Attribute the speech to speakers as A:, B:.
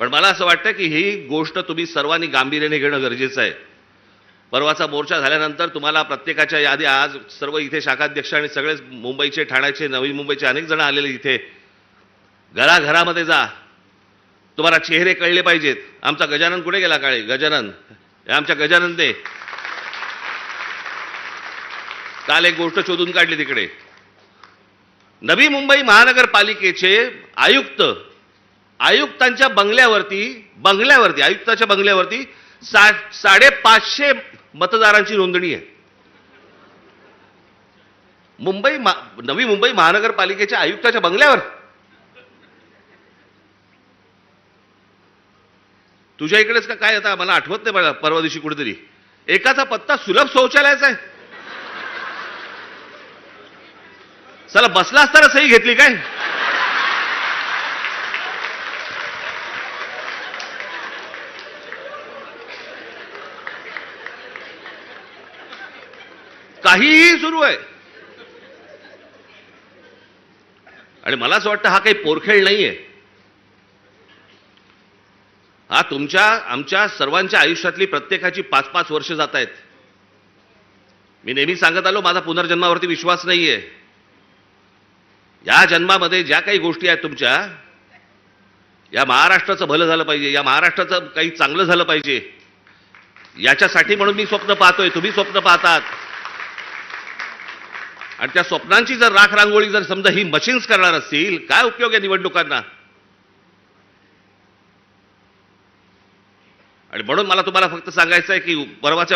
A: पण मला असं वाटतं की ही गोष्ट तुम्ही सर्वांनी गांभीर्याने घेणं गरजेचं आहे. परवाचा मोर्चा झाल्यानंतर तुम्हाला प्रत्येकाच्या यादी आज सर्व इथे शाखाध्यक्ष आणि सगळेच मुंबईचे, ठाण्याचे, नवी मुंबईचे अनेक जण आलेले इथे. घराघरामध्ये जा, तुम्हाला चेहरे कळले पाहिजेत. आमचा गजानन कुठे गेला? काळे गजानन, आमच्या गजाननने काल एक गोष्ट शोधून काढली. तिकडे नवी मुंबई महानगरपालिकेचे आयुक्तांच्या बंगल्यावरती आयुक्ताच्या बंगल्यावरती 550 मतदारांची नोंदणी आहे. नवी मुंबई महानगरपालिकेच्या आयुक्ताच्या बंगल्यावर. तुझ्या इकडेच का काय? आता मला आठवत नाही बघा, परवा दिवशी कुठेतरी एकाचा पत्ता सुलभ शौचालयाचा आहे. चला, बसला असताना सही घेतली काय? काहीही सुरू आहे. आणि मला असं वाटतं हा काही पोरखेळ नाहीये. हा आमच्या सर्वांच्या आयुष्यातली प्रत्येकाची 5-5 वर्ष जात आहेत. मी नेहमी सांगत आलो, माझा पुनर्जन्मावरती विश्वास नाहीये. या जन्मामध्ये ज्या काही गोष्टी आहेत तुमच्या, या महाराष्ट्राचं भलं झालं पाहिजे, या महाराष्ट्राचं काही चांगलं झालं पाहिजे, याच्यासाठी म्हणून मी स्वप्न पाहतोय, तुम्ही स्वप्न पाहतात. आणि त्या स्वप्नांची जर राख रांगोळी जर समजा ही मशीन्स करणार असतील, काय उपयोग आहे निवडणुकांना? आणि म्हणून मला तुम्हाला फक्त सांगायचं आहे की परवाच्या